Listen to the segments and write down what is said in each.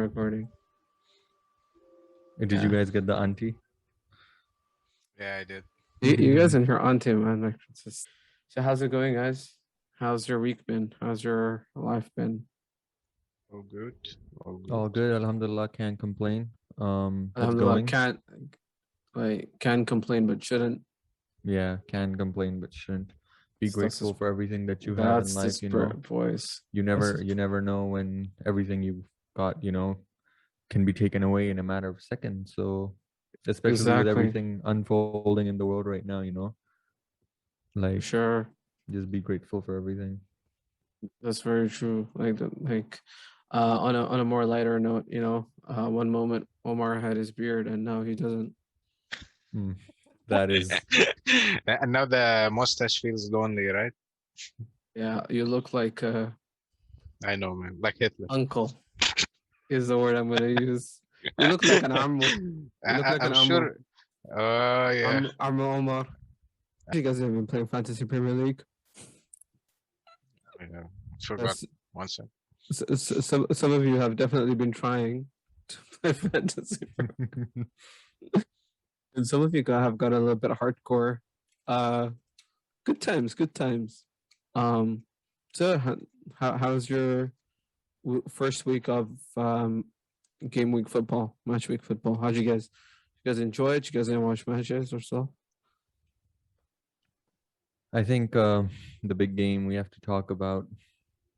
recording. Did Yeah. you guys get the auntie? Yeah, I did. You guys in here on to man. Like, it's just... So how's it going, guys? How's your week been? How's your life been? All good. All good. All good, alhamdulillah, can't complain. It's Alhamdulillah, going. can complain but shouldn't. Yeah, can complain but shouldn't. Be That's grateful just- for everything that you have in That's life, the you know. spirit, boys. You never know when everything you've got, can be taken away in a matter of seconds. So especially with Exactly. everything unfolding in the world right now, For like sure. just be grateful for everything. That's very true. On a more lighter note, one moment Omar had his beard and now he doesn't. That is And now the mustache feels lonely, right? Yeah, you look like I know, man. Like Hitler. uncle is the word I'm gonna use. You look like an ammo. You look like I'm an ammo. sure. Oh, yeah. Ammo Omar. You guys have been playing Fantasy Premier League. Yeah. Forgot Yes. one second. Some of you have definitely been trying to play Fantasy, and some of you have got a little bit hardcore. Good times, good times. So how's your first week of game week football, match week football? How'd you guys enjoy it? You guys didn't watch matches or so? I think the big game we have to talk about,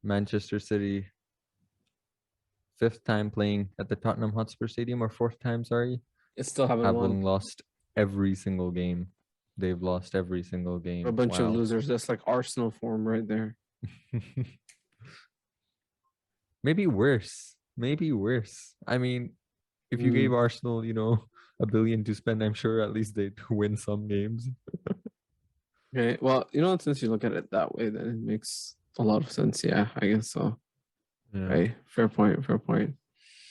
Manchester City, 5th time playing at the Tottenham Hotspur Stadium, or 4th time, sorry. It still haven't won. Lost every single game. They've lost every single game. A bunch of losers. That's like Arsenal form right there. Maybe worse. I mean, if you gave Arsenal, $1 billion to spend, I'm sure at least they'd win some games. Okay, well, since you look at it that way, then it makes a lot of sense. Yeah, I guess so. Yeah. Right, fair point.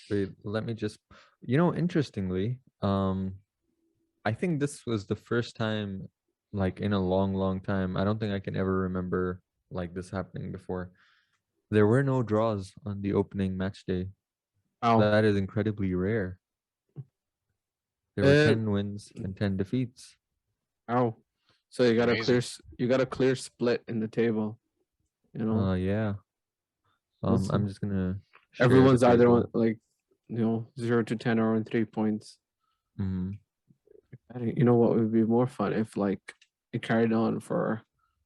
Wait, let me just, interestingly, I think this was the first time, like in a long time. I don't think I can ever remember like this happening before. There were no draws on the opening match day. Oh, That is incredibly rare. There were 10 wins and 10 defeats. Oh, so you got Amazing. a clear split in the table. Yeah. Listen, I'm just gonna share everyone's the either table. on 0 to 10 or on 3 points. Mm-hmm. You know what would be more fun if it carried on for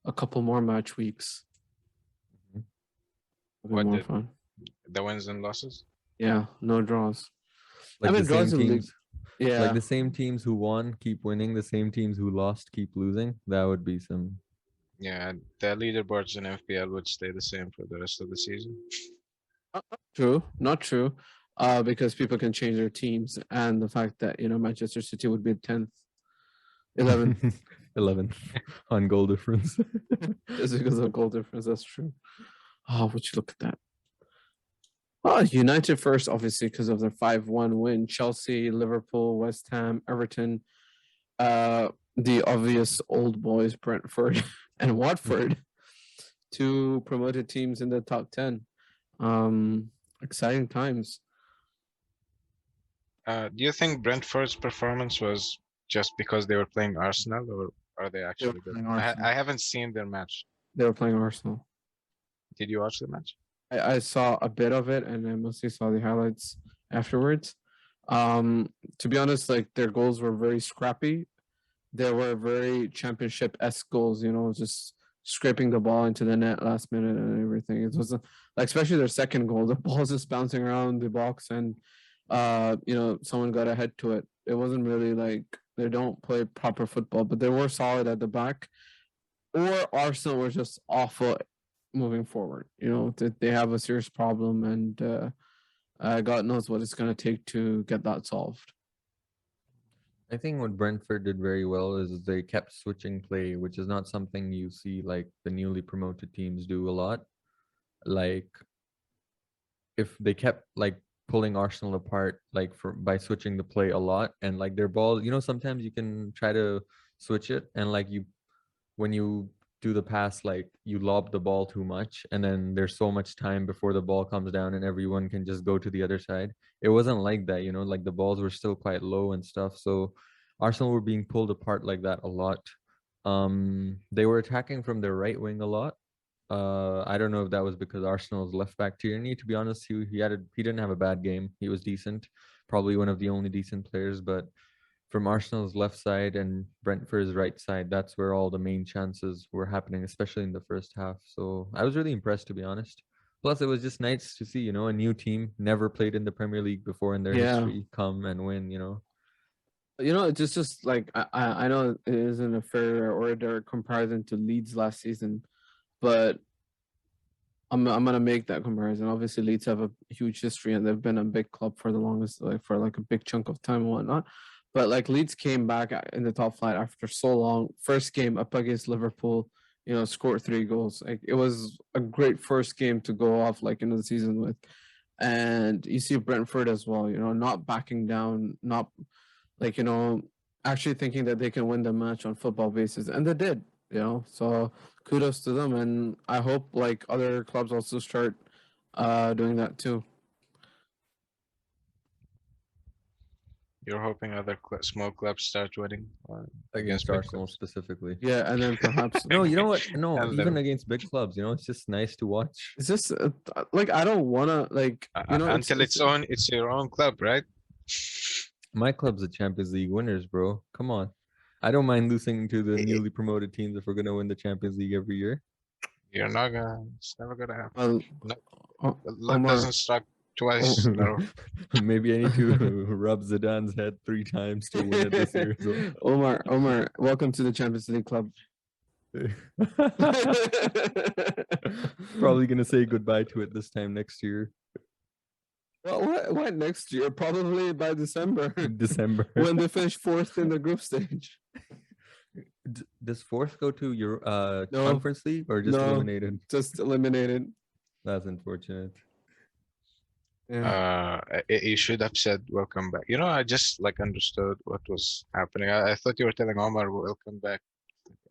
a couple more match weeks. Would be What more did- fun. The wins and losses? Yeah, no draws. Like the same teams. Yeah, Like the same teams who won keep winning. The same teams who lost keep losing. That would be some. Yeah, the leaderboards in FPL would stay the same for the rest of the season. true, not true. Because people can change their teams, and the fact that Manchester City would be 10th, 11th, 11th on goal difference. just because of goal difference. That's true. Oh, would you look at that? Oh, United first, obviously, because of their 5-1 win. Chelsea, Liverpool, West Ham, Everton, the obvious old boys, Brentford and Watford, 2 promoted teams in the top 10. Exciting times. Do you think Brentford's performance was just because they were playing Arsenal, or are they actually good? playing Arsenal. I haven't seen their match. They were playing Arsenal. Did you watch the match? I saw a bit of it, and I mostly saw the highlights afterwards. To be honest, their goals were very scrappy. They were very championship-esque goals, just scraping the ball into the net last minute and everything. It was especially their second goal, the ball's just bouncing around the box, and someone got ahead to it. It wasn't really they don't play proper football, but they were solid at the back. Or Arsenal were just awful moving forward. They have a serious problem, and God knows what it's going to take to get that solved. I think what Brentford did very well is they kept switching play, which is not something you see like the newly promoted teams do a lot. Like if they kept pulling Arsenal apart by switching the play a lot, and their ball, sometimes you can try to switch it, and when you do the pass like you lob the ball too much, and then there's so much time before the ball comes down and everyone can just go to the other side. It wasn't like that, like the balls were still quite low and stuff. So Arsenal were being pulled apart like that a lot. They were attacking from their right wing a lot. I don't know if that was because Arsenal's left back Tierney. To be honest, he didn't have a bad game. He was decent, probably one of the only decent players. But from Arsenal's left side and Brentford's right side, that's where all the main chances were happening, especially in the first half. So I was really impressed, to be honest. Plus, it was just nice to see, a new team never played in the Premier League before in their Yeah. history come and win. It's just like I know it isn't a fair or a direct comparison to Leeds last season, but I'm gonna make that comparison. Obviously, Leeds have a huge history and they've been a big club for the longest, like for like a big chunk of time and whatnot. But like Leeds came back in the top flight after so long. First game up against Liverpool, scored 3 goals. Like it was a great first game to go off like into the season with. And you see Brentford as well, not backing down, not like, actually thinking that they can win the match on football basis. And they did, so kudos to them. And I hope like other clubs also start doing that too. You're hoping other small clubs start winning Against big Arsenal clubs. specifically. Yeah, and then perhaps No, you know what? No, And even then- against big clubs, it's just nice to watch. it's just like I don't wanna like until it's your own club, right? My club's the Champions League winners, bro. Come on. I don't mind losing to the newly promoted teams if we're gonna win the Champions League every year. You're not gonna. It's never gonna happen. Well, Luck Omar, doesn't strike twice in a row. Maybe I need to rub Zidane's head 3 times to win it this year. So. Omar, welcome to the Champions League club. Probably gonna say goodbye to it this time next year. Well, what next year? Probably by December. December. When they finish 4th in the group stage. Does 4th go to your No. conference league or just No. eliminated? Just eliminated. That's unfortunate. Yeah. You should have said welcome back. I just like understood what was happening. I thought you were telling Omar welcome back.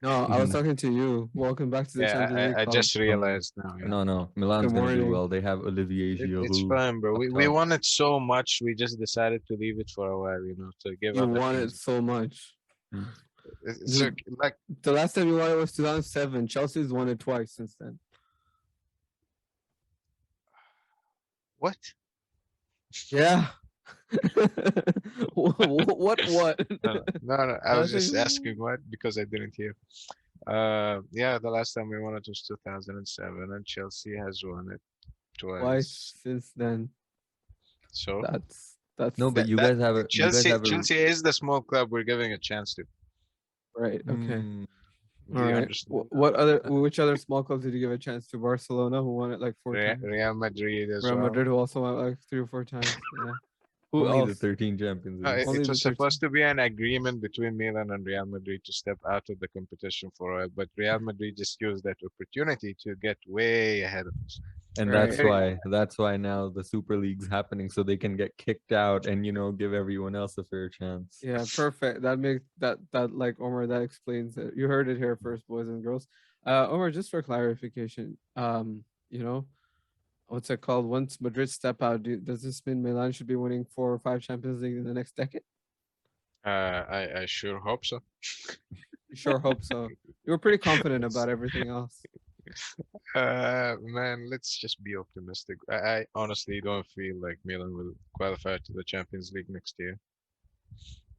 No, I was talking to you. Welcome back to the Champions League I club. just realized now. No. Milan's Good gonna do morning. well. They have Olivier Giroud. It's fine, bro. up We top. won it so much, we just decided to leave it for a while, to give You other won it teams- so much. It's Dude. like The last time you won it was 2007. Chelsea's won it twice since then. what? Yeah. What? No, I was just think- asking what because I didn't hear. Yeah, the last time we won it was 2007, and Chelsea has won it Twice twice. since then. So That's No, but you that- guys have a Chelsea is the small club we're giving a chance to. right. Okay. Mm, Do All you right. understand? Which other small clubs did you give a chance to? Barcelona, who won it like 4 times. Real Madrid as Real well. Madrid, who also won it like 3 or 4 times. Yeah. Who only the else? 13 Champions No, League. Only it the was 13. supposed to be an agreement between Milan and Real Madrid to step out of the competition for a while, but Real Madrid just used that opportunity to get way ahead of us. And Right. that's why now the Super League's happening so they can get kicked out and give everyone else a fair chance. Yeah, perfect. That makes that like Omar, that explains it. You heard it here first, boys and girls. Omar, just for clarification, what's it called? Once Madrid step out, does this mean Milan should be winning 4 or 5 Champions League in the next decade? I sure hope so. Sure hope so. You were pretty confident about everything else. Man, let's just be optimistic. I honestly don't feel like Milan will qualify to the Champions League next year.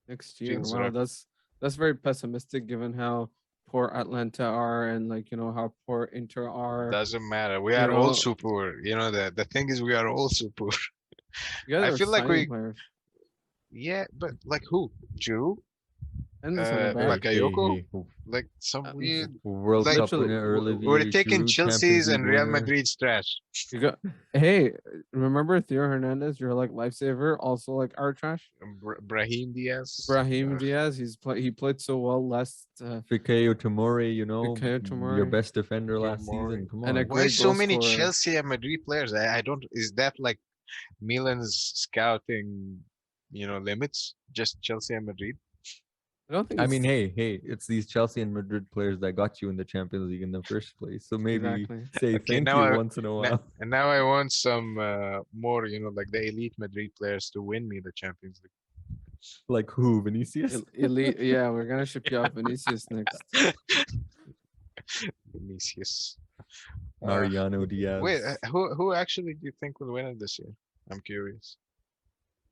Next year. Feels Wow, rough. that's very pessimistic given how poor Atlanta are and how poor Inter are. Doesn't matter. We You are know- also poor. The thing is we are also poor. You guys I are feel like signing we- players. Yeah, but like who? Giroud? And the center back. Bakayoko? Like some weird. World Like, Cup winner early. We're taking Chelsea's and Real Madrid's trash. You got, hey, remember Theo Hernandez? You're like lifesaver, also like our trash. Brahim Diaz. Brahim Diaz, he played so well last Fikayo Tomori, Fikayo your Tomori. best defender last Tomori. season. Come And on. a Why great so goal many scorer. Chelsea and Madrid players? I don't. Is that like Milan's scouting, limits? Just Chelsea and Madrid? I don't think I it's mean, hey, it's these Chelsea and Madrid players that got you in the Champions League in the first place. So maybe exactly. say Okay, thank now you I once in a while. and now I want some more, like the elite Madrid players to win me the Champions Like who? Vinicius? Elite. Yeah, we're gonna ship you off Vinicius next. League. Vinicius. Mariano Wait, Diaz. who actually do you think will win it this year? I'm curious.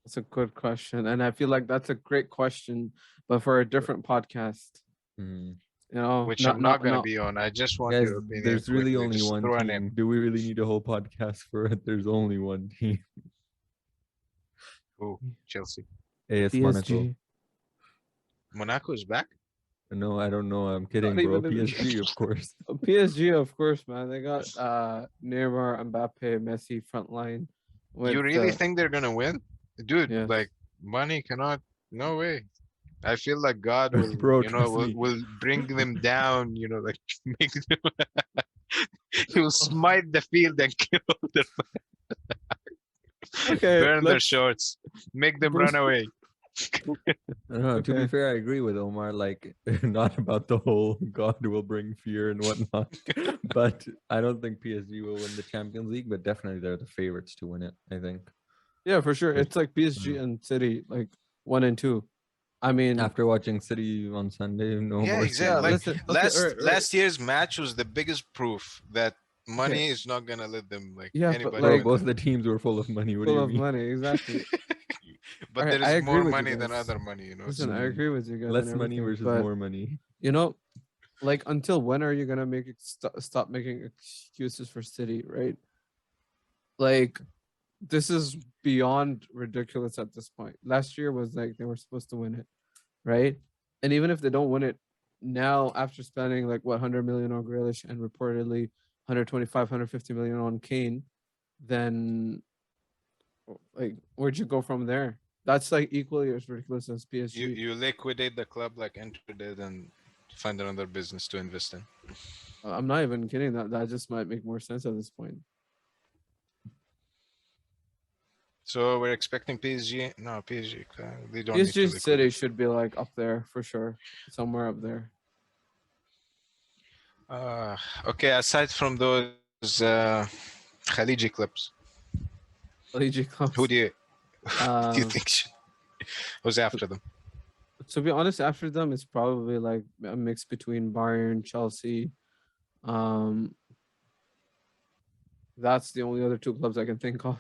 That's a good question, and I feel like that's a great question, but for a different podcast. Hmm. You know, Which not I'm not not gonna not. be on. I just want Guys, your opinion there's really quickly. only Just one throw a team. name. Do we really need a whole podcast for it? There's only one team. Who? Chelsea. AS Monaco. PSG. Monaco is back. No, I don't know. I'm kidding, Not bro. even in- PSG, of course. PSG, of course, man. They got Neymar, Mbappe, Messi front line. You really think they're gonna win, dude? Yes. Like money cannot. No way. I feel like God will, Bro, trust me. will bring them down. Like make them. He will smite the field and kill them, Okay, burn their let's- shorts, make them Bruce- run away. No, to be Okay. fair, I agree with Omar. Like, not about the whole God will bring fear and whatnot, but I don't think PSG will win the Champions League. But definitely, they're the favorites to win it. I think. Yeah, for sure. Yes. It's like PSG and City, like 1 and 2. I mean, After watching City on Sunday, no Yeah, more. exactly. Yeah, Like listen, okay, last alright. last year's match was the biggest proof that money is not gonna let them Yeah, but anybody Bro, like- win both them. the teams were full of money. What do full you of mean? money, exactly. But Alright, there I is agree more with you money than guys. other money. So Listen, I agree with you guys. Less and money everything, versus but, more money. You know, like until when are you gonna make stop making excuses for City, right? Like, this is beyond ridiculous at this point. Last year was like they were supposed to win it, right? And even if they don't win it now, after spending like what 100 million on Grealish and reportedly 125, 150 million on Kane, then like where'd you go from there? That's like equally as ridiculous as PSG. you liquidate the club like Inter did and find another business to invest in. I'm not even kidding. That just might make more sense at this point. So we're expecting PSG. No, PSG. They don't need to PSG liquidate. City should be like up there for sure, somewhere up there. Okay. Aside from those Khaliji clubs, LG clubs. who do you Um, think who's after them? To be honest, after them, it's probably like a mix between Bayern, Chelsea. That's the only other two clubs I can think of.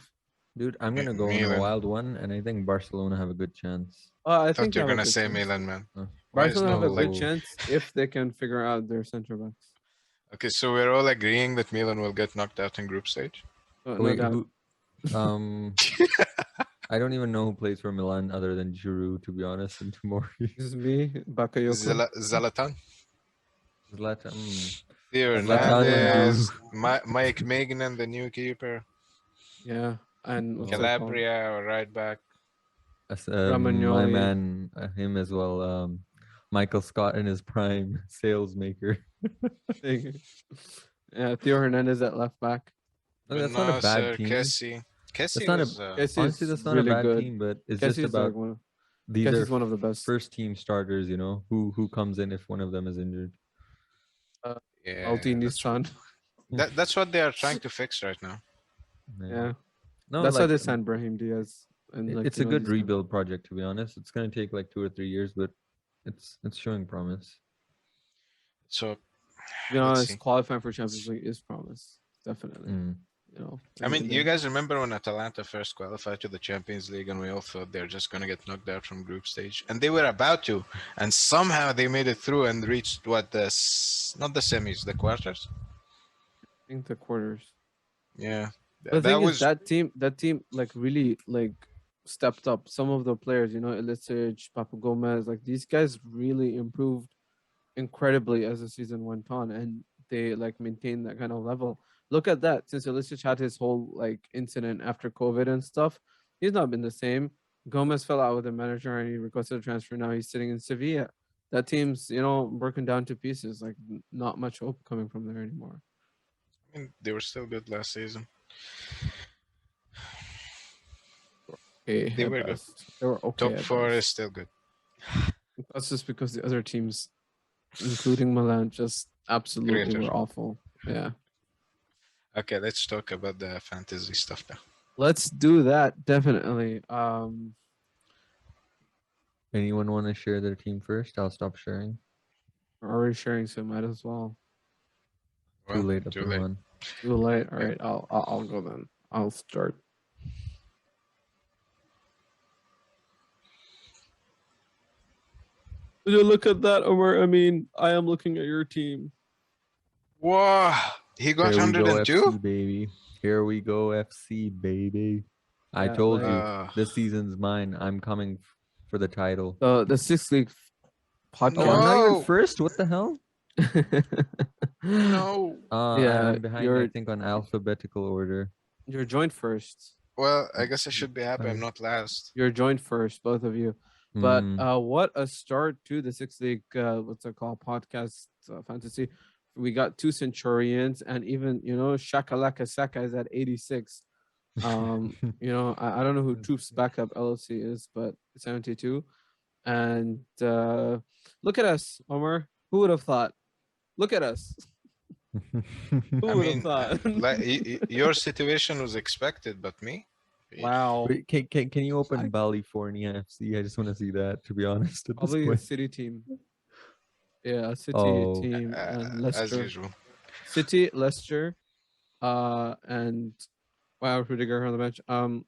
Dude, I'm gonna go on a Milan. wild one, and I think Barcelona have a good chance. I I think thought you they were have a gonna good say chance. Milan, man. Huh. Why is Barcelona have no a good like? chance if they can figure out their center backs. Okay, so we're all agreeing that Milan will get knocked out in group stage. No Wait, doubt. who? I don't even know who plays for Milan other than Giroud, to be honest. And Tomori, This is me, Bakayoko. Zlatan, Zlatan. Theo Zlatan and Hernandez, Mike Magnan, the new keeper, Yeah, and what's it called? Calabria, or right back. My Romagnoli. man, him as well. Michael Scott in his prime, sales maker. Yeah, Theo Hernandez at left back. Okay, that's not a bad Nasser, team. Kessie. Kessie not a- was, Kessie's Honestly, that's not really a bad good. team, but it's Kessie's just about like one of, these Kessie's are one of the best. first team starters. You know who comes in if one of them is injured. yeah, Altini's son. that's what they are trying to fix right now. Yeah, No, that's why like, they signed Brahim Diaz. And like, it's you a know, good these guys. rebuild project, to be honest. It's gonna take like 2 or 3 years, but it's showing promise. So, To be let's honest, see. qualifying for Champions League is promise. Definitely. Mm. You know. I mean, you guys remember when Atalanta first qualified to the Champions League and we all thought they're just going to get knocked out from group stage? And they were about to. And somehow they made it through and reached what, not the semis, the quarters? I think the quarters. Yeah. The That thing was is that team like really like stepped up. Some of the players, you know, Ilicic, Papa Gomez, like these guys really improved incredibly as the season went on, and they like maintained that kind of level. Look at that. Since Ilicic had his whole like incident after COVID and stuff, he's not been the same. Gomez fell out with the manager and he requested a transfer. Now he's sitting in Sevilla. That team's, you know, broken down to pieces. Like not much hope coming from there anymore. I mean, they were still good last season. Okay, They at were good. best. They were okay. Top at four best. is still good. That's just because the other teams, including Milan, just absolutely Greater. were awful. Yeah. Okay, let's talk about the fantasy stuff now. Let's do that, definitely. Anyone want to share their team first? I'll stop sharing. We're already sharing, so might as well. Too Well, late, too Abdul late. Rehman. Too late. All Yeah. right, I'll go then. I'll start. Would you look at that, Omar? I mean, I am looking at your team. Whoa, he got Here we go, 102. FC baby. Here we go, FC baby. I Yeah, told like- you Uh, this season's mine. I'm coming for the title. The Sixth League Oh, I'm podcast. not even No. first. What the hell? no. Yeah, I'm behind. I think on alphabetical order. you're joined first. Well, I guess I should be happy I'm Fine. not last. You're joined first, both of you. But Mm. what a start to the Sixth League. What's it called? Podcast fantasy. We got two Centurions, and even Shakalaka Saka is at 86. I don't know who Troops backup LLC is, but 72. And look at us, Omar. Who would have thought? Look at us. Who I would mean, have thought? your situation was expected, but me? Wow. Wait, can you open I- California FC? I just want to see that. To be honest, at this Probably a point. city team. Yeah, a city Oh. team and As Leicester. usual. City, Leicester, and wow, Rudiger on the bench.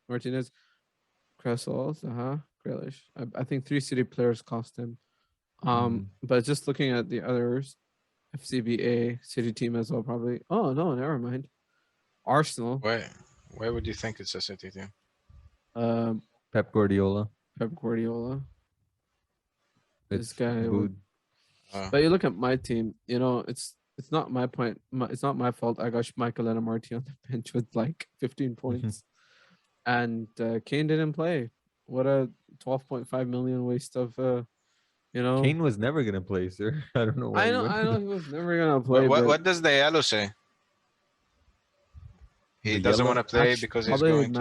Martinez, Cresswell, Grealish. I think 3 City players cost him. But just looking at the others, FCBA, City team as well, probably. Oh no, never mind. Arsenal, Why would you think it's a city team? Pep Guardiola. Pep Guardiola. This It's guy would. booed. But you look at my team, it's not my point. It's not my fault. I got Michael and Marty on the bench with like 15 points, and Kane didn't play. What a 12.5 million waste of Kane was never gonna play, sir. I don't know why. I you know, went I with know that. he was never gonna play. What does the yellow say? He The doesn't yellow? want to play Match- because he's probably going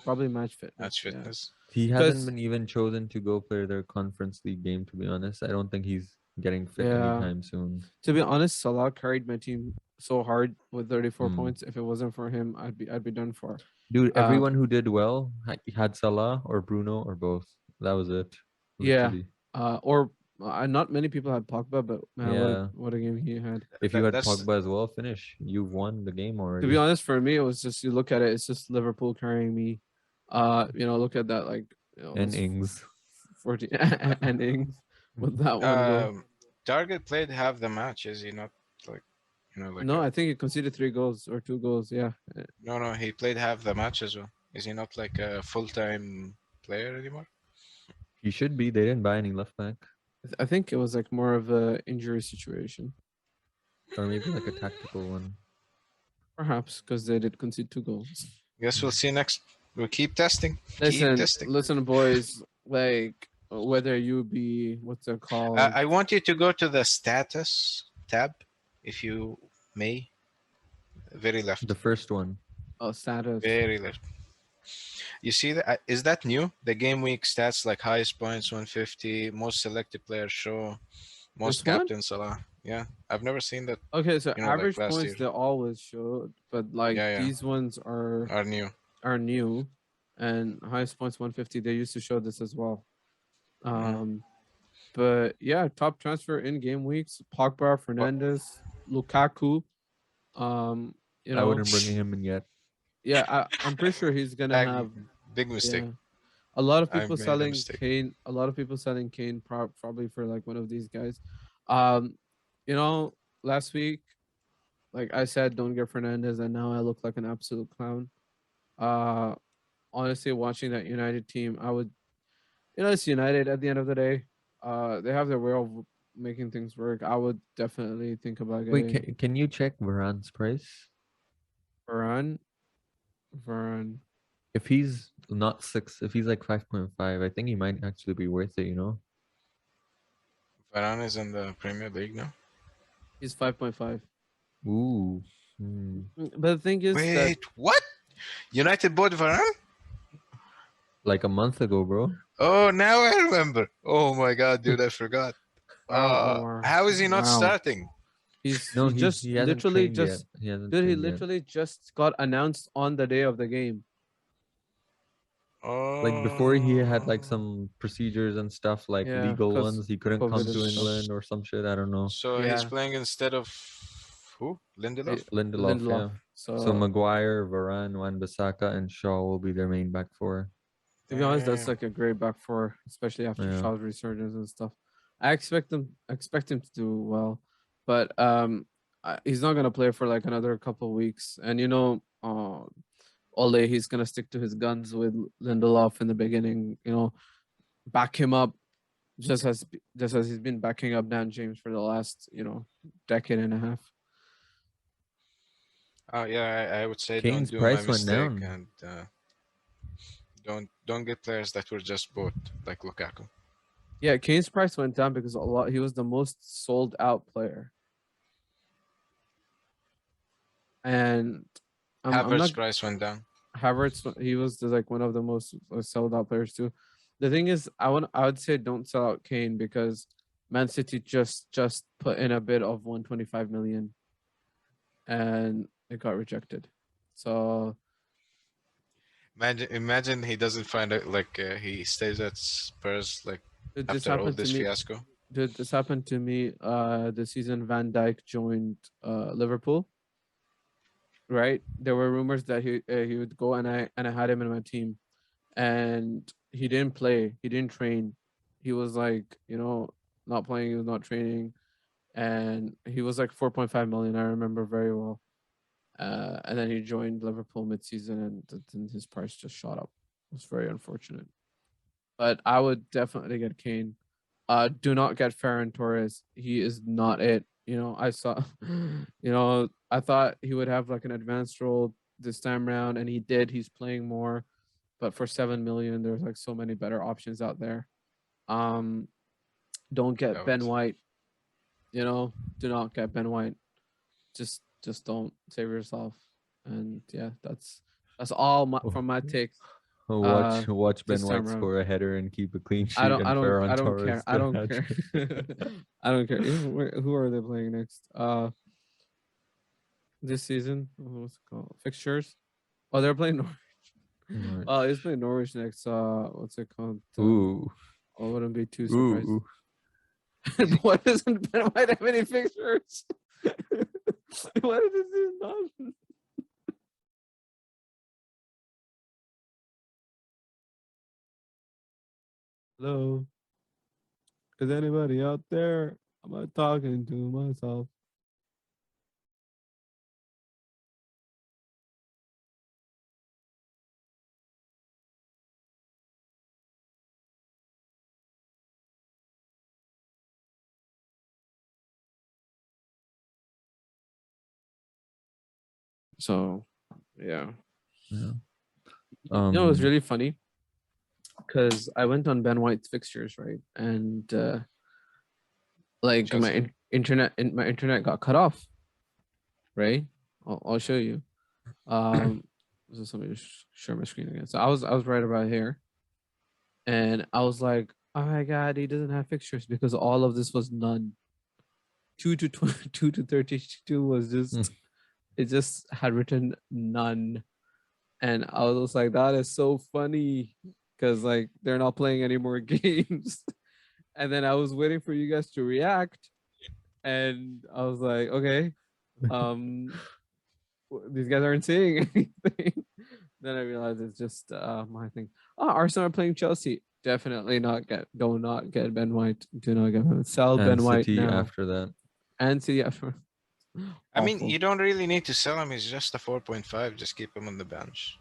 probably match fitness. match yeah. fitness. He Because- hasn't been even chosen to go play their conference league game. To be honest, I don't think he's getting fit Yeah. anytime soon. To be honest, Salah carried my team so hard with 34 Mm. points. If it wasn't for him, I'd be done for. Dude, Uh, everyone who did well had Salah or Bruno or both. That was it. Yeah. Literally. Or not many people had Pogba, but man, Yeah. what a game he had. If you had That's- Pogba as well, finish. You've won the game already. To be honest, for me, it was just you look at it, it's just Liverpool carrying me. Look at that, like and it's Ings. 14 and Ings with that one goal. Target played half the match. Is he not like No, I think he conceded 3 goals or 2 goals. Yeah, No, he played half the match as well. Is he not like a full-time player anymore? He should be. They didn't buy any left back. I think it was like more of a injury situation, Or maybe like a tactical one. perhaps because they did concede 2 goals. Guess we'll see next. We'll keep testing. Listen, listen, boys. Like whether you be what's it called? I want you to go to the status tab, if you may. Very left. The first one. Status. Very left. You see that? Is that new? The game week stats like highest points 150, most selected player show, most This one? captain Salah. Yeah, I've never seen that. Okay, so like average last points year. they always showed, but like Yeah, yeah. these ones are Are new. new, and highest points 150. They used to show this as well. But yeah, top transfer in game weeks: Pogba, Fernandez, Lukaku. I wouldn't bring him in yet. Yeah, I'm pretty sure he's gonna Bag- have. Big mistake. Yeah. A lot of I people made a selling mistake. Kane. A lot of people selling Kane probably for like one of these guys. Last week, like I said, don't get Fernandez, and now I look like an absolute clown. Honestly, watching that United team, I would, it's United at the end of the day. They have their way of making things work. I would definitely think about getting Wait, can you check Varane's price? Varane. If he's not 6, if he's like 5.5, I think he might actually be worth it, Varane is in the Premier League now. He's 5.5. Ooh. But the thing is that Wait, what? United bought Varane? like a month ago, bro. Oh, now I remember. Oh my god, dude, I forgot. Wow, Omar. How is he not Wow. starting? No, He just he hasn't literally trained yet. just He hasn't dude, he trained yet. literally just got announced on the day of the game. Like before, he had Oh, like some procedures and stuff, like Yeah, legal because ones. He couldn't COVID come and to stuff. England or some shit. I don't know. so he's Yeah, playing instead of who? Lindelof? Lindelof, Lindelof. yeah. So So Maguire, Varane, Wan-Bissaka, and Shaw will be their main back four. to be honest, that's Damn. like a great back four, especially after Yeah. Shaw's resurgence and stuff. I expect him to do well, but he's not gonna play for like another couple weeks. And Ole, he's gonna stick to his guns with Lindelof in the beginning. Back him up just as he's been backing up Dan James for the last decade and a half. Oh yeah, I would say Kane's don't do my price went mistake down. and don't get players that were just bought like Lukaku. Yeah, Kane's price went down because he was the most sold out player. And I'm Havertz not price went down. Havertz. He was like one of the most sold out players too. The thing is, I would say don't sell out Kane because Man City just put in a bid of 125 million, and it got rejected. So Imagine he doesn't find out like he stays at Spurs like this after all happened to this me. fiasco. Dude, this happened to me the season Van Dijk joined Liverpool. Right, there were rumors that he would go, and I had him in my team, and he didn't play, he didn't train, he was like not playing, he was not training, and he was like 4.5 million. I remember very well. And then he joined Liverpool mid-season, and then his price just shot up. It was very unfortunate, but I would definitely get Kane. Do not get Ferran Torres. He is not it. I saw, I thought he would have like an advanced role this time around, and he did. He's playing more, but for 7 million, there's like so many better options out there. Don't get Ben White. Do not get Ben White. Just don't save yourself. And yeah, that's all from my take. Watch Ben this time White around. score a header and keep a clean sheet. I don't and Ferran care. Torres I the don't hat care. trick. I don't care. Who are they playing next? This season, what's it called? Fixtures. Oh, they're playing Norwich. Norwich. He's playing Norwich next. What's it called? Ooh. I wouldn't be too surprised. Ooh. Why doesn't Ben White have any fixtures? What is this nonsense? Hello. Is anybody out there? Am I talking to myself? So, yeah. Yeah. It was really funny because I went on Ben White's fixtures, right? And like Chelsea. my internet got cut off, right? I'll show you. So somebody just share my screen again. So I was right about here, and I was like, oh my god, he doesn't have fixtures because all of this was none. 2 to 2 to 32 was just it just had written none. And I was like, that is so funny because like they're not playing any more games. And then I was waiting for you guys to react, and I was like, okay, these guys aren't saying anything. Then I realized it's just my thing. Oh, Arsenal are playing Chelsea. Definitely do not get Ben White. Do not get him. Sell Ben White City now. after that. And City after. I mean, Awful. you don't really need to sell him. He's just a 4.5. Just keep him on the bench.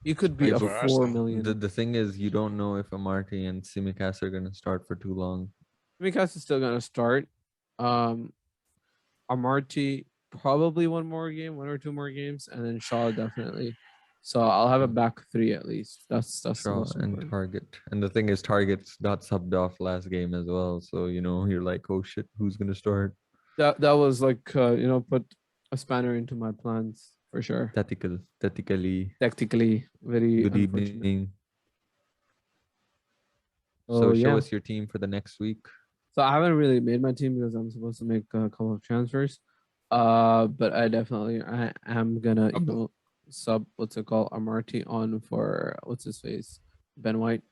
You could be Like a for 4 Arsenal. million. The thing is, you don't know if Amartey and Tsimikas are going to start for too long. Tsimikas is still gonna start. Amartey probably one or two more games, and then Shaw definitely. So I'll have a back three at least. That's the Shaw most and important. Target. And the thing is, Target got subbed off last game as well. So, you're like, oh shit, who's going to start? That was like put a spanner into my plans for sure. Tactically. Tactically, very Good unfortunate. evening. So show yeah. us your team for the next week. So I haven't really made my team because I'm supposed to make a couple of transfers. But I am gonna sub what's it called Amarty on for what's his face Ben White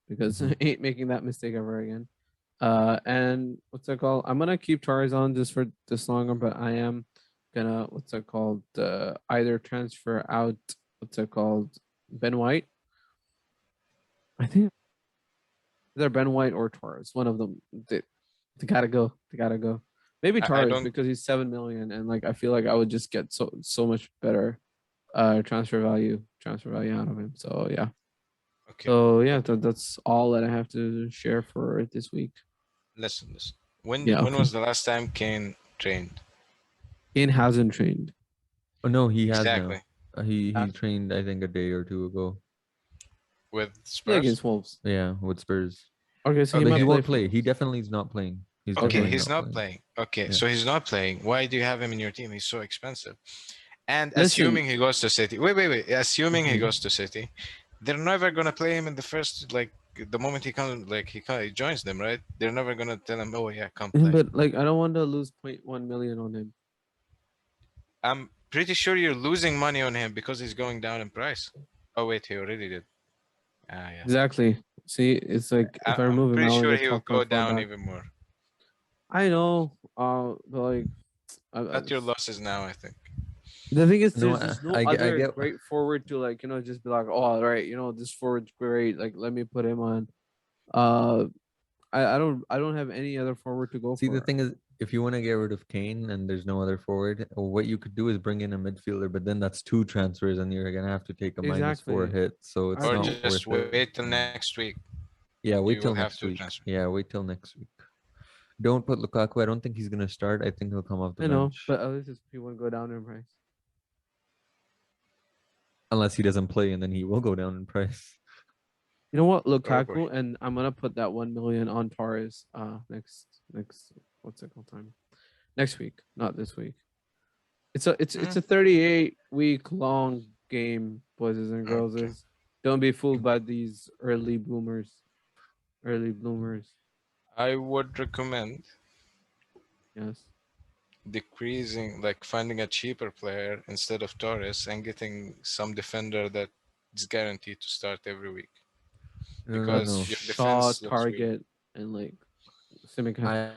because I ain't making that mistake ever again. And what's it called? I'm gonna keep Torres on just for this longer, but I am gonna what's it called either transfer out what's it called Ben White. I think either Ben White or Torres. One of them. They gotta go. They gotta go. Maybe I Torres don't. because he's 7 million, and like I feel like I would just get so much better transfer value out of him. So yeah. Okay. So yeah, that's all that I have to share for this week. Listen. When Yeah, when okay. was the last time Kane trained? Kane hasn't trained. Oh no, he has Exactly. now. He trained I think a day or two ago. With Yeah, Spurs. against Wolves. Yeah, with Spurs. Okay, so Okay. he But might he play. won't play. He definitely is not playing. He's Okay, definitely he's not playing. playing. Okay, Yeah. so he's not playing. Why do you have him in your team? He's so expensive. And Listen. assuming he goes to City, wait. Assuming he Mhm. goes to City, they're never gonna play him in the first like the moment he comes, like he joins them, right? They're never gonna tell him, oh yeah, come play. But like I don't want to lose 0.1 million on him. I'm pretty sure you're losing money on him because he's going down in price. Oh wait, he already did. Ah yeah. Exactly. See, it's like if I I'm remove him, pretty I will sure get he will top 4 go down back. even more. I know. But like, Cut your losses now, I think. the thing is, No, there's no I other get. great forward to like just be like, oh, all right, this forward's great. Like, let me put him on. I don't have any other forward to go See, for. the thing is, if you want to get rid of Kane and there's no other forward, what you could do is bring in a midfielder, but then that's 2 transfers and you're gonna have to take a -4 Exactly. hit. So it's Or not just worth it. wait till next week. Yeah, wait You till will have next to week. transfer. Yeah, wait till next week. Don't put Lukaku. I don't think he's gonna start. I think he'll come off the I know, bench. but at least he won't go down in price. Unless he doesn't play, and then he will go down in price. You know what, Oh, boy. Lukaku, and I'm gonna put that 1 million on Torres. Next what's it called time? Next week, not this week. It's a 38 week long game, boys and girls. Okay. Don't be fooled by these early bloomers. I would recommend Yes. decreasing, like finding a cheaper player instead of Torres and getting some defender that is guaranteed to start every week. No, Because no. your Shaw, defense looks weak. Target, and like I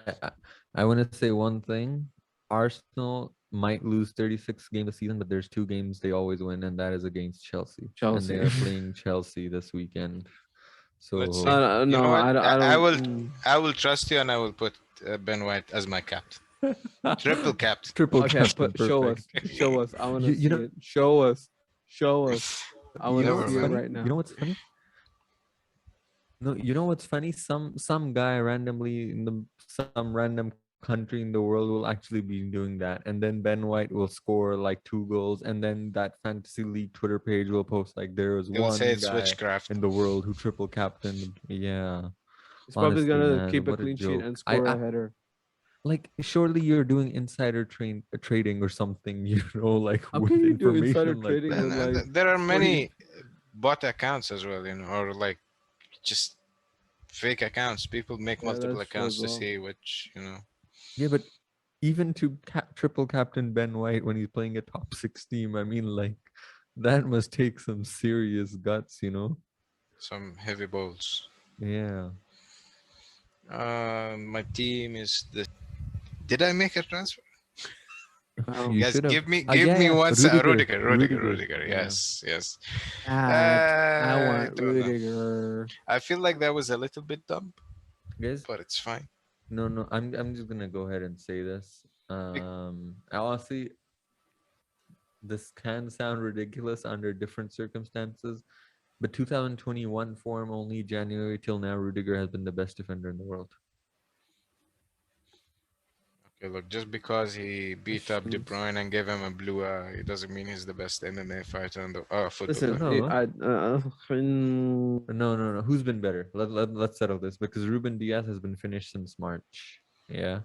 I want to say one thing. Arsenal might lose 36 games a season, but there's 2 games they always win, and that is against Chelsea. And they Chelsea. are playing Chelsea this weekend. So Let's see. No, You know what? I don't. I will trust you, and I will put Ben White as my captain. Triple captain. Triple Okay, captain, but show us. perfect. Show us. I want to You see know- it. Show us. I want know to what's see it funny? right now. You know what's funny? No, you know what's funny? Some guy randomly in some random country in the world will actually be doing that, and then Ben White will score like 2 goals, and then that fantasy league Twitter page will post like there was They will one say it's guy witchcraft. in the world who triple captained. Yeah, He's probably honestly, gonna man, keep a what clean sheet joke. and score I a header. like surely you're doing insider trading or something, like How with can you do insider information like trading that. with like? There are 20 many bot accounts as well, or like just fake accounts. People make Yeah, multiple that's true accounts as to well. see which. Yeah, but even to triple captain Ben White when he's playing a top 6 team, I mean, like, that must take some serious guts, Some heavy balls. Yeah. My team is the. Did I make a transfer? Oh. You Guys, should have. give me Yeah. once Rudiger. Rudiger. Yeah. Yes. I want don't know. Rudiger. I feel like that was a little bit dumb, Guys, but it's fine. no, I'm just gonna go ahead and say this. Honestly, this can sound ridiculous under different circumstances, but 2021 form only January till now, Rudiger has been the best defender in the world. Okay, look, just because he beat up De Bruyne and gave him a blue eye, it doesn't mean he's the best MMA fighter in the football. Listen, player. No. Who's been better? Let's settle this because Ruben Diaz has been finished since March. Yeah.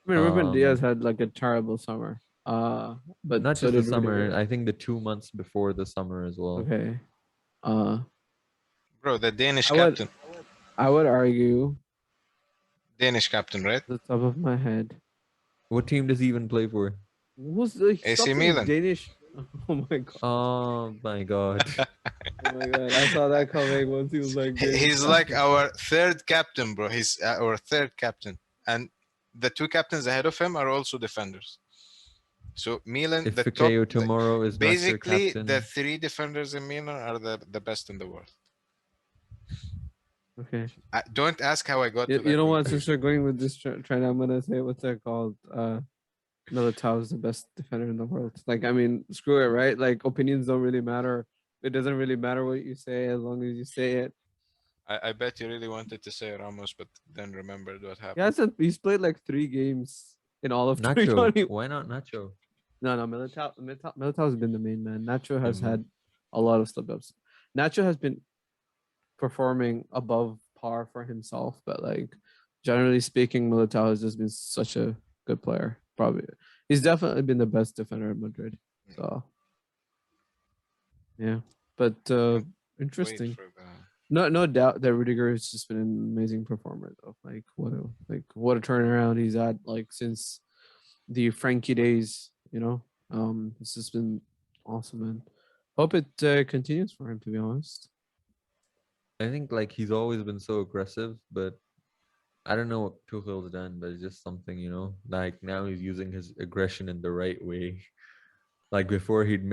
I mean, Ruben Diaz had like a terrible summer. But not so just the did summer. Rudiger. I think the 2 months before the summer as well. Okay. Bro, the Danish I would- captain. I would argue Danish captain, right? the top of my head. What team does he even play for? What's the AC stop saying Milan. Danish? Oh my god! Oh my god. Oh my god! I saw that coming once he was like, Danish He's like captain. our third captain, bro. He's our third captain, and the two captains ahead of him are also defenders. So Milan, If the top, Fikayo tomorrow is not your basically captain, the three defenders in Milan are the best in the world. Okay. Don't ask how I got to that. You know what? Since conclusion. we're going with this trend, I'm gonna say what's that called? Militao is the best defender in the world. Like, I mean, screw it, right? Like, opinions don't really matter. It doesn't really matter what you say as long as you say it. I bet you really wanted to say Ramos, but then remembered what happened. He hasn't. He's played like 3 games in all of Nacho. 2020. Why not Nacho? No, Militao has been the main man. Nacho has Mhm. had a lot of slip ups. Nacho has been performing above par for himself, but like generally speaking, Militao has just been such a good player. Probably he's definitely been the best defender at Madrid. So yeah, but Wait interesting. for the. No doubt that Rudiger has just been an amazing performer though. Like what a turnaround he's had like since the Frankie days. You know, it's just been awesome, and hope it continues for him. To be honest. I think like he's always been so aggressive, but I don't know what Tuchel's done, but it's just something, you know. Like now he's using his aggression in the right way. Like before he'd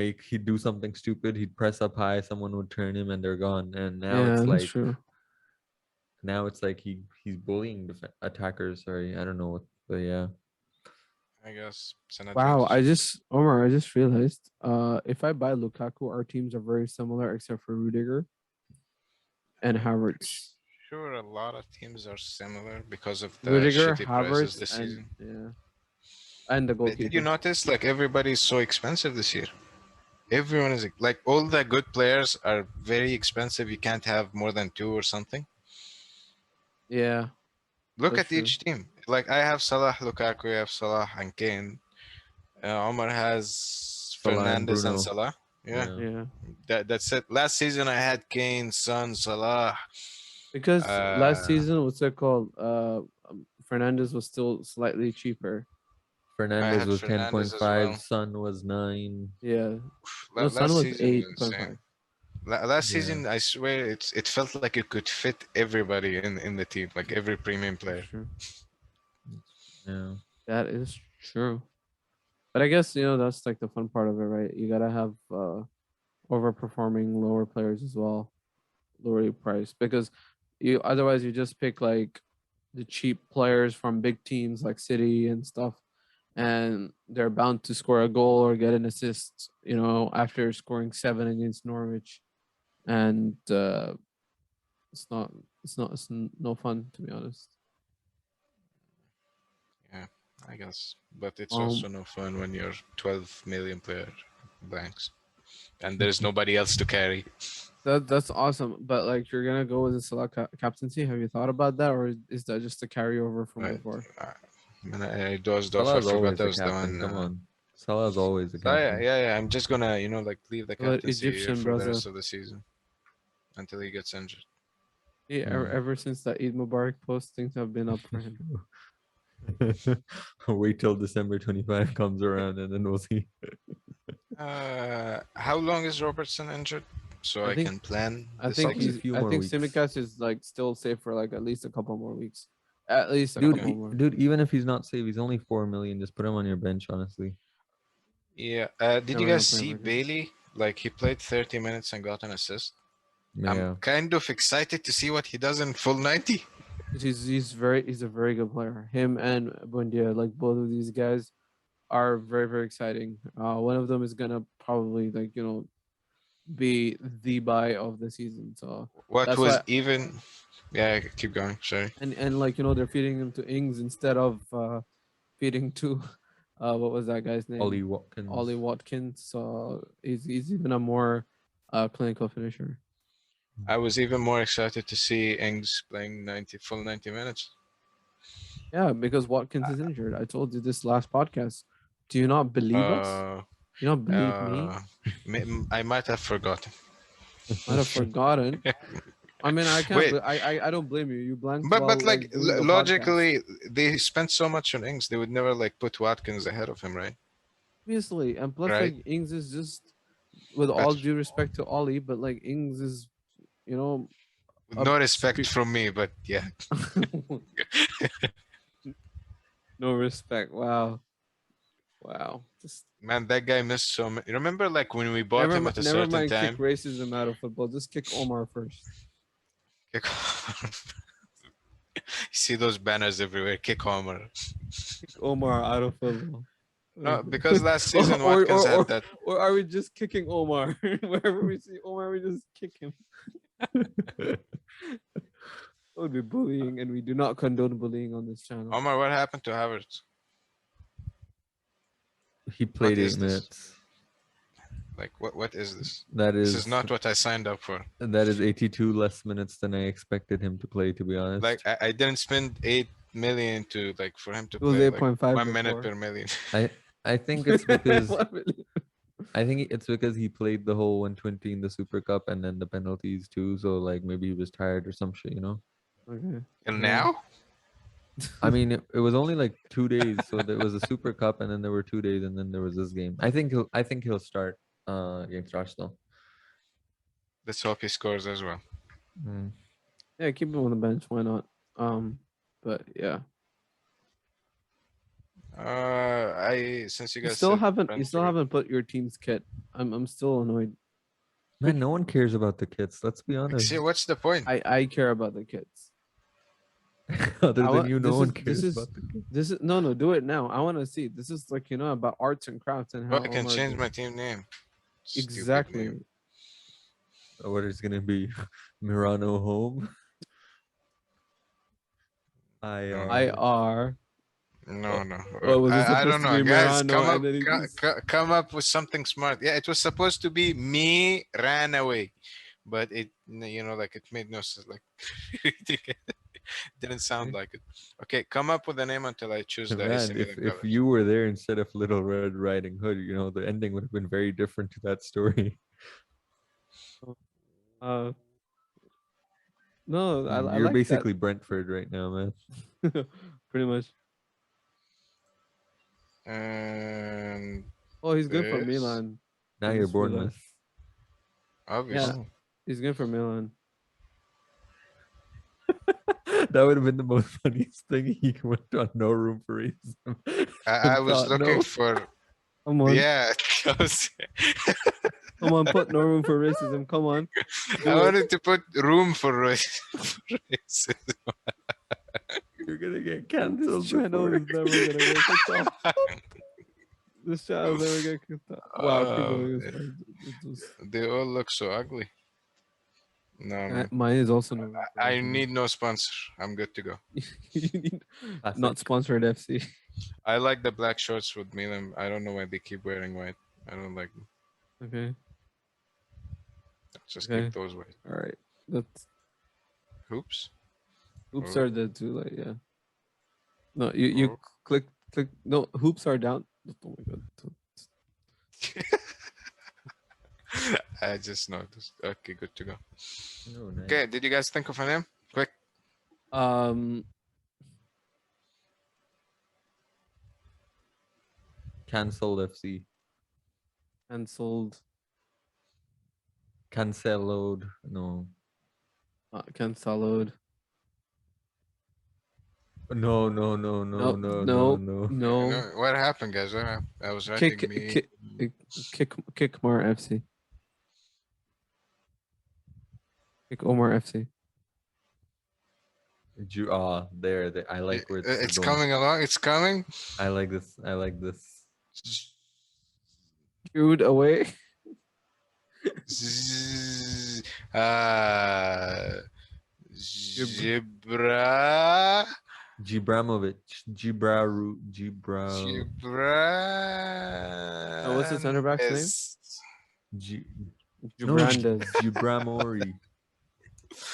do something stupid, he'd press up high, someone would turn him and they're gone. And now Yeah, it's that's like true. he's bullying attackers. Sorry, I don't know what, but yeah. I guess it's an Wow, advantage. Omar, I just realized if I buy Lukaku, our teams are very similar except for Rudiger and I'm pretty Havertz. sure a lot of teams are similar because of the Rudiger, shitty prices Havertz, this and season. yeah, and the Did you goalkeeper. notice like everybody is so expensive this year? Everyone is like all the good players are very expensive. You can't have more than two or something. Yeah, Look that's at true. each team. Like I have Salah, Lukaku, I have Salah and Kane. Omar has Salah and Fernandez and Bruno. Salah. Yeah, Yeah. Yeah, that's it. Last season I had Kane, Son, Salah. because last Uh, season, what's it called? Fernandez was still slightly cheaper. I Fernandez had was Fernandez as well. 10.5, Son was 9. Yeah, no, Sun Last was season was 8.5. insane. Last Yeah. season, I swear, it felt like it could fit everybody in the team, like every premium That's player. true. Yeah. That is true. But I guess that's like the fun part of it, right? You gotta have overperforming lower players as well, lower your price because you otherwise you just pick like the cheap players from big teams like City and stuff, and they're bound to score a goal or get an assist, after scoring 7 against Norwich, and it's not no fun to be honest. Yeah, I guess. But it's Um, also no fun when you're 12 million player blanks and there's nobody else to carry. that's awesome, but like you're gonna go with the select captaincy. Have you thought about that, or is that just a carryover from Right. before? I dozed off. I Salah's forgot always that the was the captain. one. Come on. Salah's always the So yeah, captain. yeah, I'm just gonna, like leave the But captaincy here Egyptian for the brother. rest of the season until he gets injured. Yeah, ever since that Eid Mubarak post, things have been up for him. Wait till December 25 comes around and then we'll see. How long is Robertson injured? So I I think can plan I this think Probably a season. he's. few I more think weeks. Simicast is like still safe for like at least a couple more weeks. At least a Dude, couple more. dude, even if he's not safe, he's only 4 million. Just put him on your bench, honestly. Yeah. Did Never you gonna guys play see him again. Bailey? Like he played 30 minutes and got an assist. Yeah. I'm kind of excited to see what he does in full 90. He's a very good player. Him and Buendia, like both of these guys, are very very exciting. One of them is gonna probably be the buy of the season. So What that's was why. even. Yeah, keep going. Sorry. And like they're feeding him to Ings instead of feeding to what was that guy's name? Ollie Watkins. Ollie Watkins. So he's even a more clinical finisher. I was even more excited to see Ings playing full 90 minutes. Yeah, because Watkins is injured. I told you this last podcast. Do you not believe us? Do you not believe me? I might have forgotten. Might have forgotten. I mean, I can't. Wait, I don't blame you. You blanked but while like like doing the podcast. logically, they spent so much on Ings, they would never like put Watkins ahead of him, right? Obviously, and plus, Right. like Ings is just, with all Better. due respect to Ollie, but like Ings is, you know, With a no respect supe- from me, but yeah. no respect. Wow, wow. Just Man, that guy missed so many. Remember, like when we bought him at a never certain mind. Kick time. racism out of football. Just kick Omar first. Kick See those banners everywhere. Kick Homer. Kick Omar out of football. No, because last season Watkins had that. Or are we just kicking Omar? Wherever we see Omar, we just kick him. That would be bullying, and we do not condone bullying on this channel. Omar, what happened to Havertz? He played is 8 this? minutes. Like, what is this? That This is is not what I signed up for. 82 less minutes than I expected him to play. To be honest, Like, I didn't spend 8 million to like for him to It was play 8.5 1 minute before. per million. I think it's because 1 million. I think it's because he played the whole 120 in the Super Cup and then the penalties too. So like maybe he was tired or some shit, you know. Okay. And Yeah. now? I mean, it was only like 2 days. So there was a Super Cup and then there were 2 days and then there was this game. I think he'll start against Arsenal. Let's hope he scores as well. Mm. Yeah, keep him on the bench. Why not? But yeah, Since you guys you still said haven't Brentford, put your team's kit. I'm still annoyed. Man, no one cares about the kits. Let's be like, honest. see, what's the point? I care about the kits. Other I than want- you, no this one is- cares this is- about the kits. This is no, do it now. I want to see. This is like, you know, about arts and crafts and how Well, I can Omar change did- my team name. Stupid exactly. name. What is gonna be Mirano home? IR. No. What was it I don't supposed to know, be? guys. Murano, Come up, and then he just- come up with something smart. Yeah, it was supposed to be me ran away, but it, you know, like it made no sense. Like, didn't sound like it. Okay, come up with a name until I choose the AC Man, Milan if colors. you were there instead of Little Red Riding Hood, you know, the ending would have been very different to that story. No, I You're like basically Brentford right now, man. that. Pretty much. And Oh, he's good for This- Milan. Now I you're just realized. Bournemouth. obviously, Yeah. He's good for Milan. That would have been the most funniest thing. He went on No Room for Racism. I was Thought, looking no. for. Come on. Yeah, I was- Come on, put no room for racism. Come on. I wanted to put room for racism. You're gonna get This cancelled. channel is before- never gonna get kicked off. This channel is never gonna get kicked off. Wow, people Oh, are man. just- They all look so ugly. No, man. Mine is also no room for I racism. need no sponsor. I'm good to go. You need Classic. not sponsored FC. I like the black shorts with Milan. I don't know why they keep wearing white. I don't like them. Okay. Just Okay. keep those white. All right. That's Hoops. hoops Oh. are there too. Like, yeah. No, you Oh. click. No, hoops are down. Oh my god. I just noticed. Okay, good to go. Oh, nice. Okay, did you guys think of a name? Quick. Cancelled FC. Cancelled. Canceloed. No. Cancelled. No. No. No, what happened, guys? What happened? I was writing Kick Omar FC. Kick Omar FC. There. I like where this is It's going. coming along. It's coming. I like this. Screwed away. Zzz, Gibra. Gibramovic. Gibra. Gibra. what's the center back's name? No, Gibrandes. Gibramori.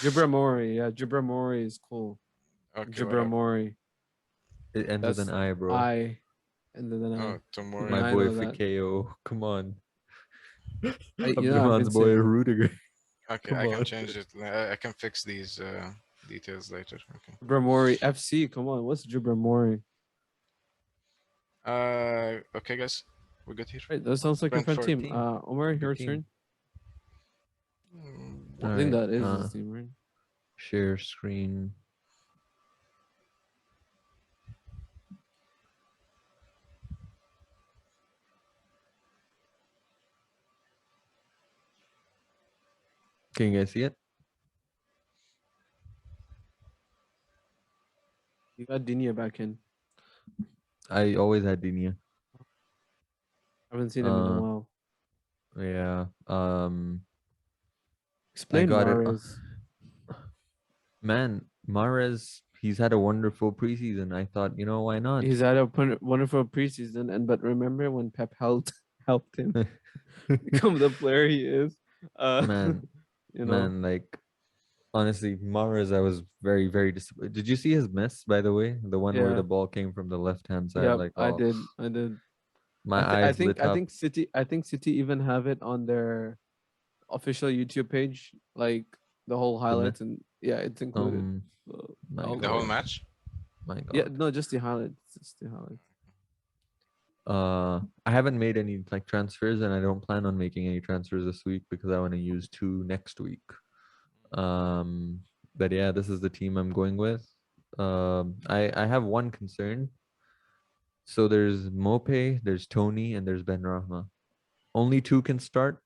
Gibramori. Yeah, Gibramori is cool. Okay, whatever. Gibramori. It ends with That's an I, bro. I. And then Oh, I. tomorrow. I My boy know that. Fikeo. Come on. You know, I've Abdurrahman's been boy saying- Rudiger. Okay, Come I can on. change it. I can fix these details later. Okay. Jibramori FC. Come on, what's Jibramori? Okay, guys, we're good here. Right, that sounds like a fun Brentford. team. Omar, Good your team. turn. Mm, I All think right. that is his team, right? Share screen. Can you guys see it? You got Dinia back in. I always had Dinia. I haven't seen him in a while. Yeah. Explain got it. Mahrez. Man, Mahrez, he's had a wonderful preseason. I thought, why not? He's had a wonderful preseason, but remember when Pep helped him become the player he is? Man, you know. like honestly, Mahrez, I was very, very disappointed. Did you see his miss, by the way? The one where Yeah. the ball came from the left-hand side, Yep. like, I oh, did. I did. my I eyes think lit up. I think City even have it on their official YouTube page, like the whole The mi- highlights, and yeah, it's included. So, my I'll the go. whole God. match. My Yeah, God. no, just the highlights. Just the highlights. I haven't made any like transfers, and I don't plan on making any transfers this week because I want to use 2 next week. But yeah, this is the team I'm going with. I have one concern. So there's Mope, there's Tony, and there's Ben Rahma. Only 2 can start,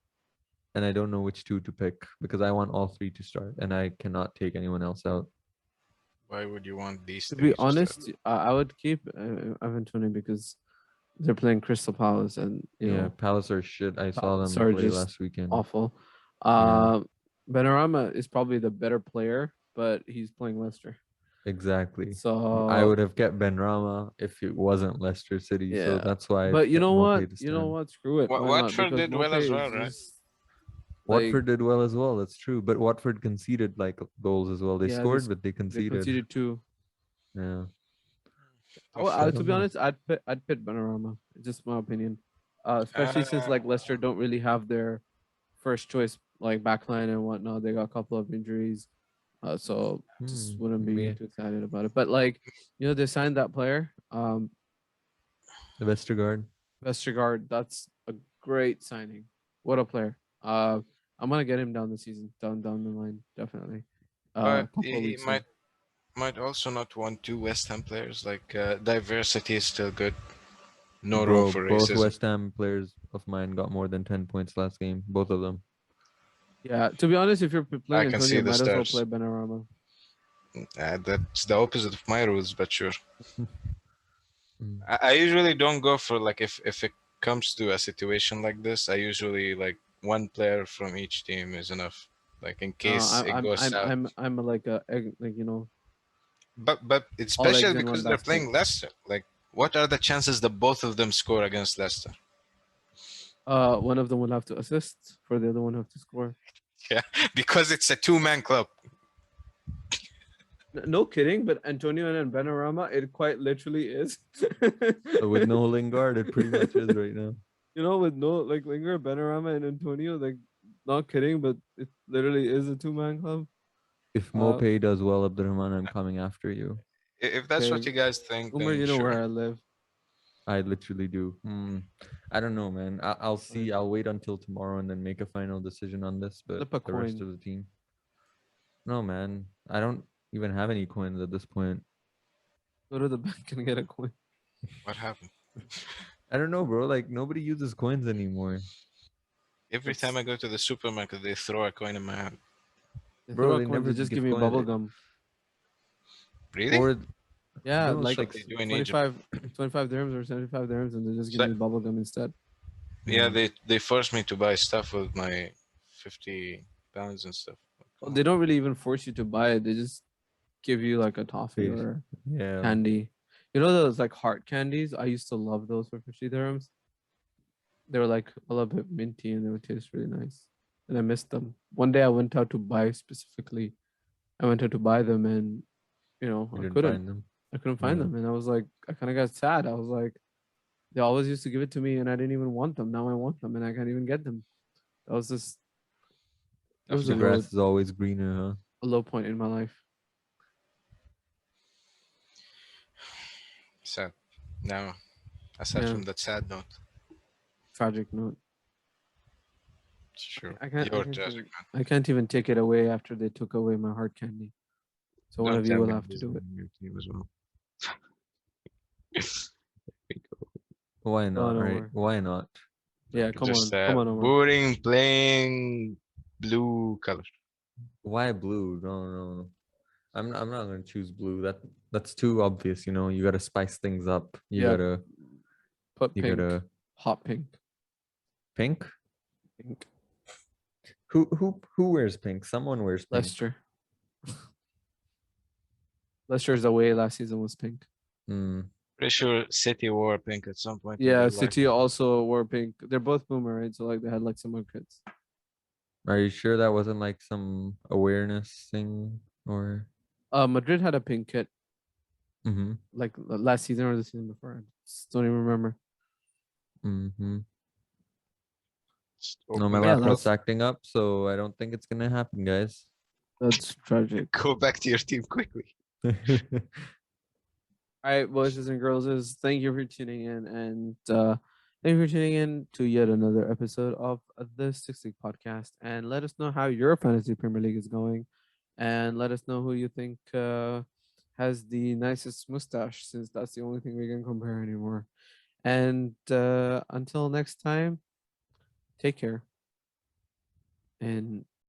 and I don't know which 2 to pick because I want all 3 to start, and I cannot take anyone else out. Why would you want these To three be to start? honest, I would keep Ivan Toney because they're playing Crystal Palace, and Yeah, Palace are shit. I saw Palace them are play just last weekend. awful. Yeah. Benrahma is probably the better player, but he's playing Leicester. Exactly. I So would have kept Ben Rama if it wasn't Leicester City. So yeah, that's why I but you kept know what? Mope this You know time. what? Screw it. Why not? Watford Because did well Mope as well, is right? just like Watford did well as well. That's true. But Watford conceded like goals as well. They yeah, scored, but they they conceded. conceded 2. Yeah. Well, I to don't be know. honest, I'd pit Benrahma. Just my opinion. Especially since Uh, like Leicester don't really have their first choice like backline and whatnot. They got a couple of injuries. So just wouldn't be Yeah. too excited about it. But like, they signed that player, The Vestergaard. Vestergaard. That's a great signing. What a player. I'm gonna get him down the season, down the line, definitely. but A couple of he weeks in. might also not want 2 West Ham players. Like diversity is still good. No room Bro, for both racism. West Ham players of mine got more than 10 points last game. Both of them. Yeah, to be honest, if you're playing I can Antonio, see the might as well stars. play Benrahma. That's the opposite of my rules, but sure. Mm. I usually don't go for like if it comes to a situation like this, I usually like one player from each team is enough. Like in case it goes south. I'm like a like But all especially eggs in one because they're basket. playing Leicester. Like, what are the chances that both of them score against Leicester? One of them will have to assist for the other one have to score. Yeah, because it's a 2-man club. No kidding, but Antonio and Benrahma, it quite literally is. So with no Lingard, it pretty much is right now. With no like Lingard, Benrahma, and Antonio, like not kidding, but it literally is a 2-man club. If Mope does well, Abdul Rehman, I'm coming after you. If that's what Okay. you guys think, Umar, then you know sure. where I live. I literally do. I don't know, man. I'll see. I'll wait until tomorrow and then make a final decision on this. But Flip a the rest coin. of the team, no, man. I don't even have any coins at this point. Go to the bank and get a coin. What happened? I don't know, bro. Like nobody uses coins anymore. Every time I go to the supermarket, they throw a coin in my hand. Bro, Throw a they coin. never They just give give me coins. bubble gum. Really? Or Yeah, No, like That's what they do in Egypt. 25 dirhams or 75 dirhams, and they just give So- me bubble gum instead. Yeah, they forced me to buy stuff with my 50 pounds and stuff. Well, they don't really even force you to buy it. They just give you like a toffee Face. or yeah. candy. You know those like heart candies? I used to love those for 50 dirhams. They were like a little bit minty and they would taste really nice. And I missed them. One day I went out to buy specifically. I went out to buy them and You I didn't couldn't. find them. I couldn't find Yeah. them. And I was like, I kind of got sad. I was like, they always used to give it to me and I didn't even want them. Now I want them and I can't even get them. That was just It was The a grass is always greener, low point in my life. Sad. Now, aside Yeah, from that sad note, tragic note. sure, I can't. I you're can't tragic, even. man. I can't even take it away after they took away my heart candy. So one Don't of you tell will me have to who's do it. in your team as well. huh? Why Oh, not, no right? worry. Why not? Yeah, come Just on, come on, Omar. boring playing blue color. Why blue? No, no, no. I'm not gonna choose blue. That's too obvious, you know. You gotta spice things up. Yeah, put You pink, gotta hot pink, pink. pink. Who wears pink? Someone wears pink. Leicester. Leicester's away last season was pink. Hmm. Pretty sure City wore pink at some point in Yeah, their life. City also wore pink. They're both boomer, right? So like they had like similar kits. Are you sure that wasn't like some awareness thing or? Madrid had a pink kit Mm-hmm. like last season or the season before. I just don't even remember. Mm-hmm. Just No, my open Yeah, that laptop's up. acting up, so I don't think it's gonna happen, guys. That's tragic. Go back to your team quickly. All right, boys and girls, thank you for tuning in, and thank you for tuning in to yet another episode of the Six League Podcast. And let us know how your fantasy Premier League is going, and let us know who you think has the nicest mustache, since that's the only thing we can compare anymore. And until next time, take care and